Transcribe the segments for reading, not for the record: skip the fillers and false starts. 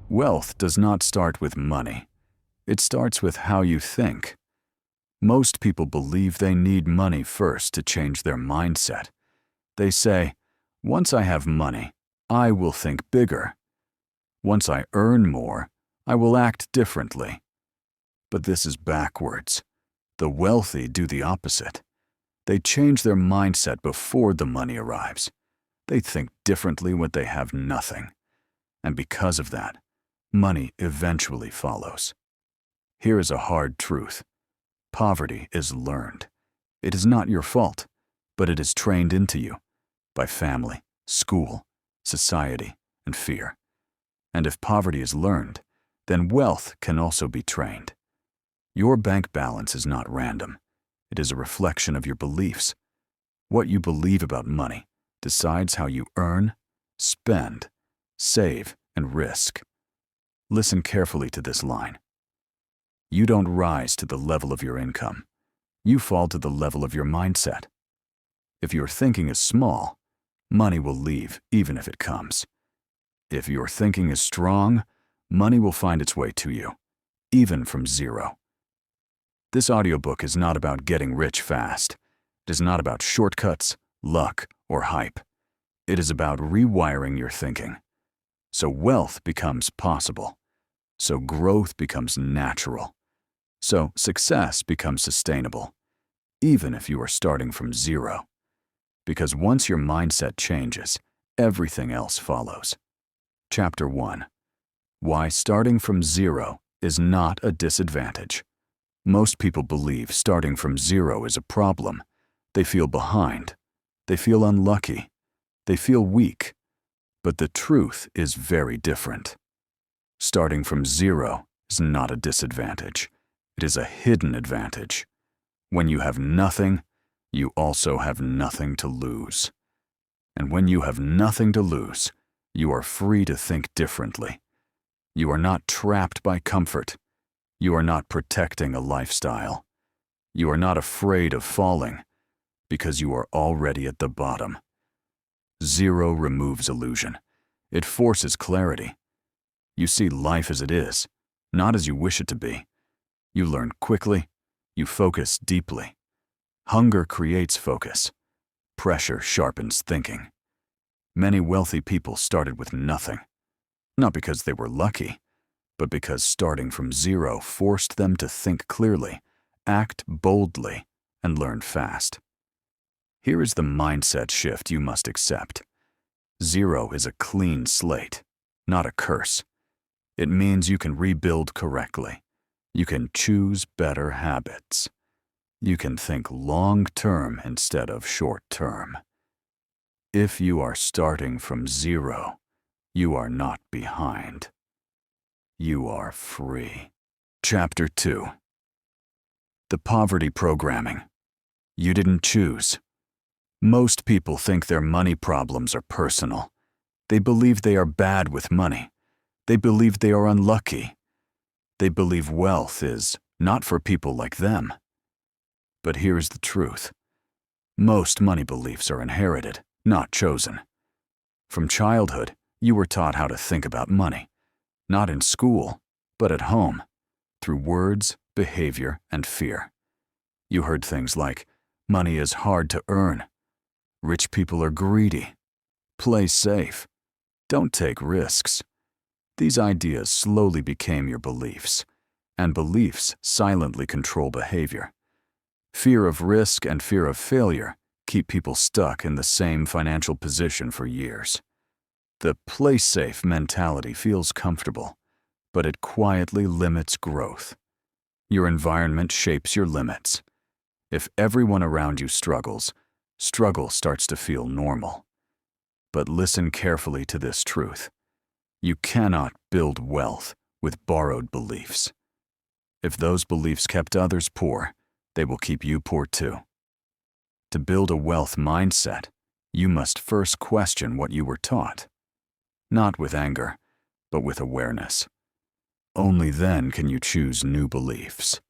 Wealth does not start with money. It starts with how you think. Most people believe they need money first to change their mindset. They say, once I have money, I will think bigger. Once I earn more, I will act differently. But this is backwards. The wealthy do the opposite. They change their mindset before the money arrives. They think differently when they have nothing. And because of that, money eventually follows. Here is a hard truth. Poverty is learned. It is not your fault, but it is trained into you by family, school, society, and fear. And if poverty is learned, then wealth can also be trained. Your bank balance is not random. It is a reflection of your beliefs. What you believe about money decides how you earn, spend, save, and risk. Listen carefully to this line. You don't rise to the level of your income. You fall to the level of your mindset. If your thinking is small, money will leave even if it comes. If your thinking is strong, money will find its way to you, even from zero. This audiobook is not about getting rich fast. It is not about shortcuts, luck, or hype. It is about rewiring your thinking. So wealth becomes possible. So growth becomes natural. So success becomes sustainable, even if you are starting from zero. Because once your mindset changes, everything else follows. Chapter 1. Why starting from zero is not a disadvantage. Most people believe starting from zero is a problem. They feel behind. They feel unlucky. They feel weak. But the truth is very different. Starting from zero is not a disadvantage. It is a hidden advantage. When you have nothing, you also have nothing to lose. And when you have nothing to lose, you are free to think differently. You are not trapped by comfort. You are not protecting a lifestyle. You are not afraid of falling, because you are already at the bottom. Zero removes illusion. It forces clarity. You see life as it is, not as you wish it to be. You learn quickly. You focus deeply. Hunger creates focus. Pressure sharpens thinking. Many wealthy people started with nothing, not because they were lucky, but because starting from zero forced them to think clearly, act boldly, and learn fast. Here is the mindset shift you must accept. Zero is a clean slate, not a curse. It means you can rebuild correctly. You can choose better habits. You can think long-term instead of short-term. If you are starting from zero, you are not behind. You are free. Chapter 2. The poverty programming. You didn't choose. Most people think their money problems are personal. They believe they are bad with money. They believe they are unlucky. They believe wealth is not for people like them. But here's the truth. Most money beliefs are inherited, not chosen. From childhood, you were taught how to think about money. Not in school, but at home, through words, behavior, and fear. You heard things like, money is hard to earn. Rich people are greedy. Play safe. Don't take risks. These ideas slowly became your beliefs, and beliefs silently control behavior. Fear of risk and fear of failure keep people stuck in the same financial position for years. The play safe mentality feels comfortable, but it quietly limits growth. Your environment shapes your limits. If everyone around you struggles, struggle starts to feel normal. But listen carefully to this truth. You cannot build wealth with borrowed beliefs. If those beliefs kept others poor, they will keep you poor too. To build a wealth mindset, you must first question what you were taught. Not with anger, but with awareness. Only then can you choose new beliefs.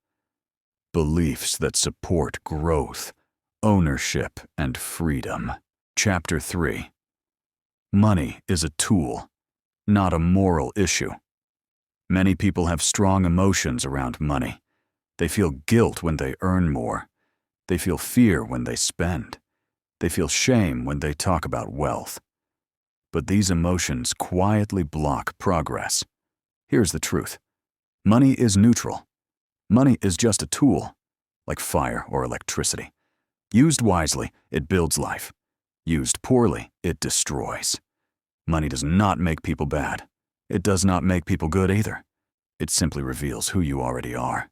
Beliefs that support growth, ownership, and freedom. Chapter 3. Money is a tool, not a moral issue. Many people have strong emotions around money. They feel guilt when they earn more. They feel fear when they spend. They feel shame when they talk about wealth. But these emotions quietly block progress. Here's the truth. Money is neutral. Money is just a tool, like fire or electricity. Used wisely, it builds life. Used poorly, it destroys. Money does not make people bad. It does not make people good either. It simply reveals who you already are.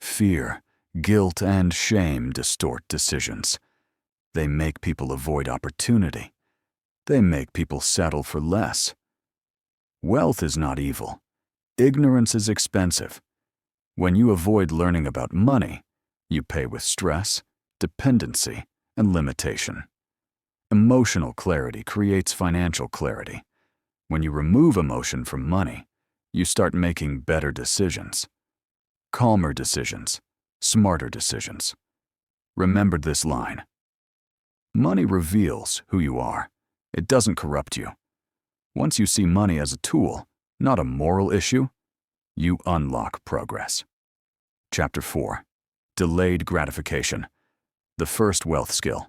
Fear, guilt, and shame distort decisions. They make people avoid opportunity. They make people settle for less. Wealth is not evil. Ignorance is expensive. When you avoid learning about money, you pay with stress, dependency, and limitation. Emotional clarity creates financial clarity. When you remove emotion from money, you start making better decisions. Calmer decisions, smarter decisions. Remember this line. Money reveals who you are. It doesn't corrupt you. Once you see money as a tool, not a moral issue, you unlock progress. Chapter 4. Delayed gratification. The first wealth skill.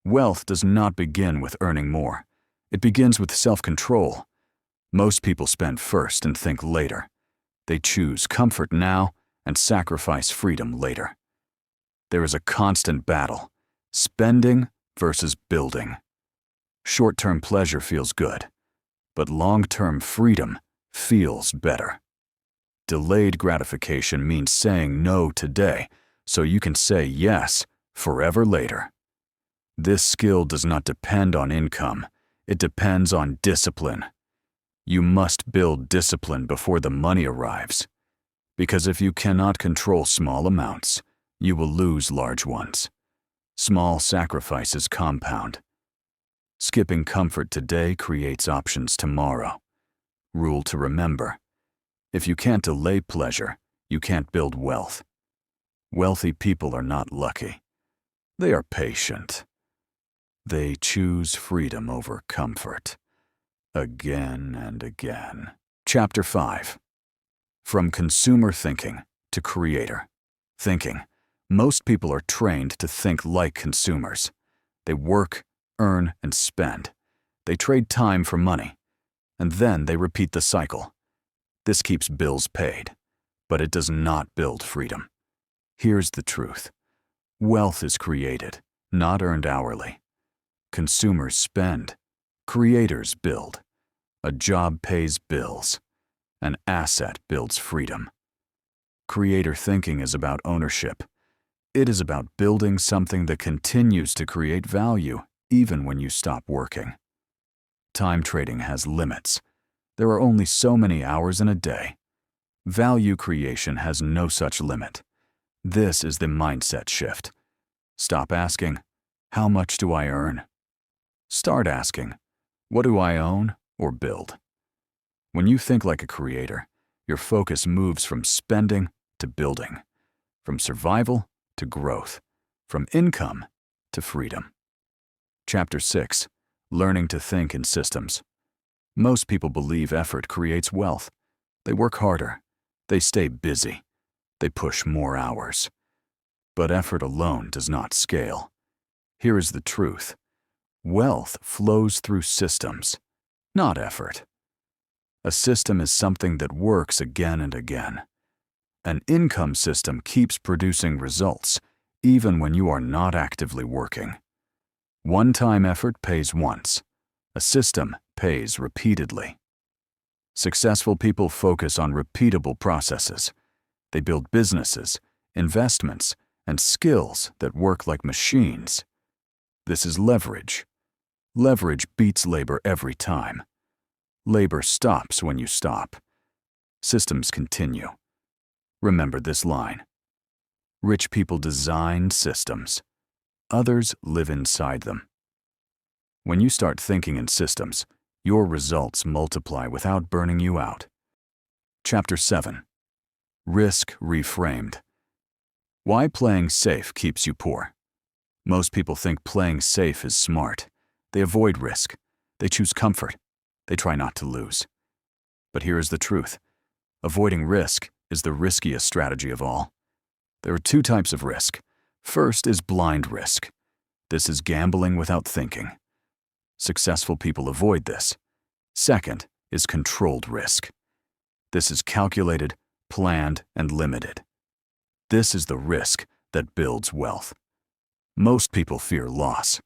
Wealth does not begin with earning more. It begins with self-control. Most people spend first and think later. They choose comfort now and sacrifice freedom later. There is a constant battle, spending versus building. Short-term pleasure feels good, but long-term freedom feels better. Delayed gratification means saying no today so you can say yes forever later. This skill does not depend on income. It depends on discipline. You must build discipline before the money arrives. Because if you cannot control small amounts, you will lose large ones. Small sacrifices compound. Skipping comfort today creates options tomorrow. Rule to remember. If you can't delay pleasure, you can't build wealth. Wealthy people are not lucky. They are patient. They choose freedom over comfort. Again and again. Chapter 5. From consumer thinking to creator thinking. Most people are trained to think like consumers. They work, earn, and spend. They trade time for money. And then they repeat the cycle. This keeps bills paid, but it does not build freedom. Here's the truth. Wealth is created, not earned hourly. Consumers spend. Creators build. A job pays bills. An asset builds freedom. Creator thinking is about ownership. It is about building something that continues to create value even when you stop working. Time trading has limits. There are only so many hours in a day. Value creation has no such limit. This is the mindset shift. Stop asking, how much do I earn? Start asking, what do I own or build? When you think like a creator, your focus moves from spending to building, from survival to growth, from income to freedom. Chapter 6. Learning to think in systems. Most people believe effort creates wealth. They work harder. They stay busy. They push more hours. But effort alone does not scale. Here is the truth. Wealth flows through systems, not effort. A system is something that works again and again. An income system keeps producing results, even when you are not actively working. One-time effort pays once. A system pays repeatedly. Successful people focus on repeatable processes. They build businesses, investments, and skills that work like machines. This is leverage. Leverage beats labor every time. Labor stops when you stop. Systems continue. Remember this line. Rich people design systems. Others live inside them. When you start thinking in systems, your results multiply without burning you out. Chapter 7. Risk reframed. Why playing safe keeps you poor? Most people think playing safe is smart. They avoid risk. They choose comfort. They try not to lose. But here is the truth. Avoiding risk is the riskiest strategy of all. There are two types of risk. First is blind risk. This is gambling without thinking. Successful people avoid this. Second is controlled risk. This is calculated, planned, and limited. This is the risk that builds wealth. Most people fear loss.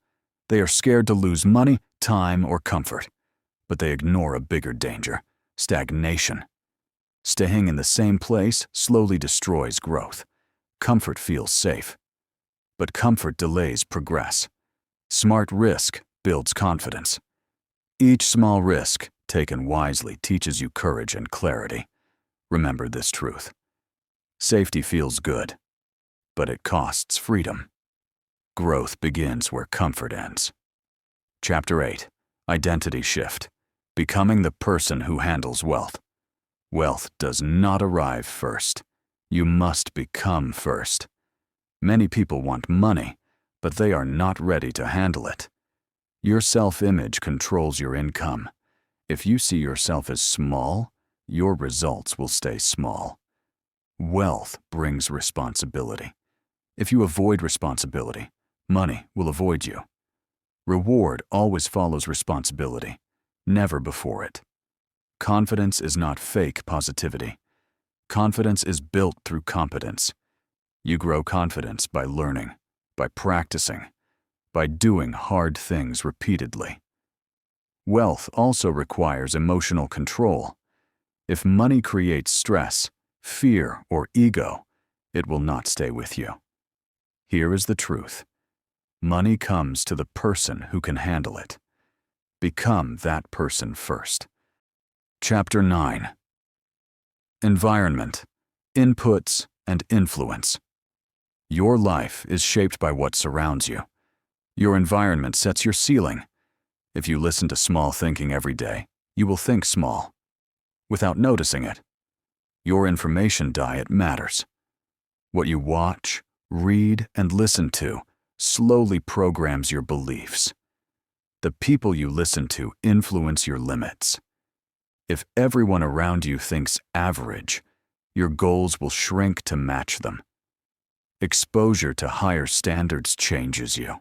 They are scared to lose money, time, or comfort. But they ignore a bigger danger: stagnation. Staying in the same place slowly destroys growth. Comfort feels safe. But comfort delays progress. Smart risk builds confidence. Each small risk, taken wisely, teaches you courage and clarity. Remember this truth. Safety feels good, but it costs freedom. Growth begins where comfort ends. Chapter 8. Identity Shift. Becoming the person who handles wealth. Wealth does not arrive first. You must become first. Many people want money, but they are not ready to handle it. Your self-image controls your income. If you see yourself as small, your results will stay small. Wealth brings responsibility. If you avoid responsibility, money will avoid you. Reward always follows responsibility, never before it. Confidence is not fake positivity. Confidence is built through competence. You grow confidence by learning, by practicing, by doing hard things repeatedly. Wealth also requires emotional control. If money creates stress, fear, or ego, it will not stay with you. Here is the truth. Money comes to the person who can handle it. Become that person first. Chapter 9. Environment, inputs, and influence. Your life is shaped by what surrounds you. Your environment sets your ceiling. If you listen to small thinking every day, you will think small, without noticing it. Your information diet matters. What you watch, read, and listen to slowly programs your beliefs. The people you listen to influence your limits. If everyone around you thinks average, your goals will shrink to match them. Exposure to higher standards changes you.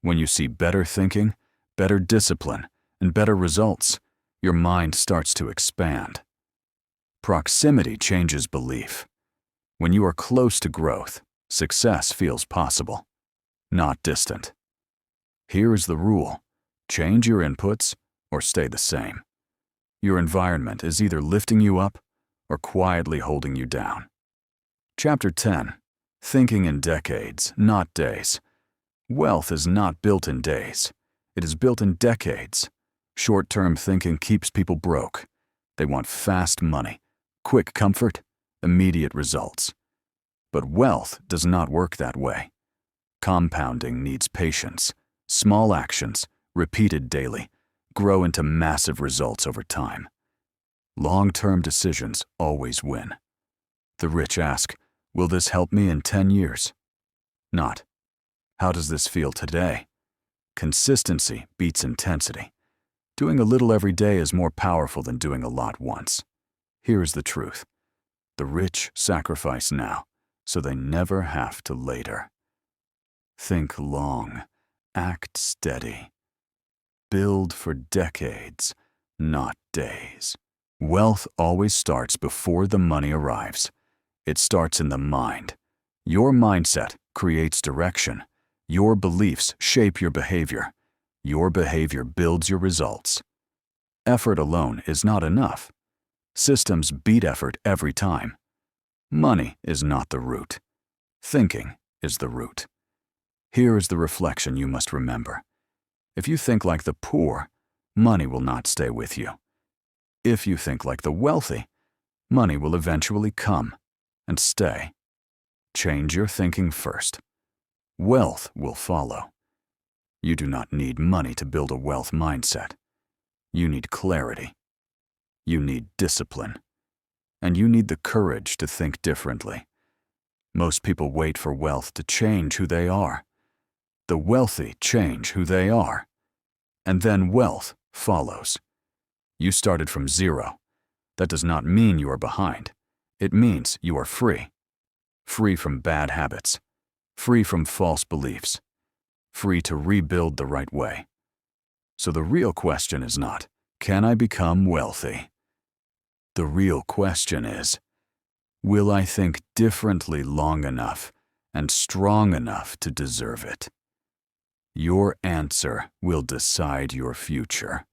When you see better thinking, better discipline, and better results, your mind starts to expand. Proximity changes belief. When you are close to growth, success feels possible, not distant. Here is the rule: change your inputs or stay the same. Your environment is either lifting you up or quietly holding you down. Chapter 10. Thinking in decades, not days. Wealth is not built in days. It is built in decades. Short-term thinking keeps people broke. They want fast money, quick comfort, immediate results. But wealth does not work that way. Compounding needs patience. Small actions, repeated daily, grow into massive results over time. Long-term decisions always win. The rich ask, will this help me in 10 years? Not, how does this feel today? Consistency beats intensity. Doing a little every day is more powerful than doing a lot once. Here is the truth. The rich sacrifice now, so they never have to later. Think long, act steady. Build for decades, not days. Wealth always starts before the money arrives. It starts in the mind. Your mindset creates direction. Your beliefs shape your behavior. Your behavior builds your results. Effort alone is not enough. Systems beat effort every time. Money is not the root. Thinking is the root. Here is the reflection you must remember. If you think like the poor, money will not stay with you. If you think like the wealthy, money will eventually come and stay. Change your thinking first. Wealth will follow. You do not need money to build a wealth mindset. You need clarity. You need discipline. And you need the courage to think differently. Most people wait for wealth to change who they are. The wealthy change who they are. And then wealth follows. You started from zero. That does not mean you are behind. It means you are free. Free from bad habits. Free from false beliefs. Free to rebuild the right way. So the real question is not, can I become wealthy? The real question is, will I think differently long enough and strong enough to deserve it? Your answer will decide your future.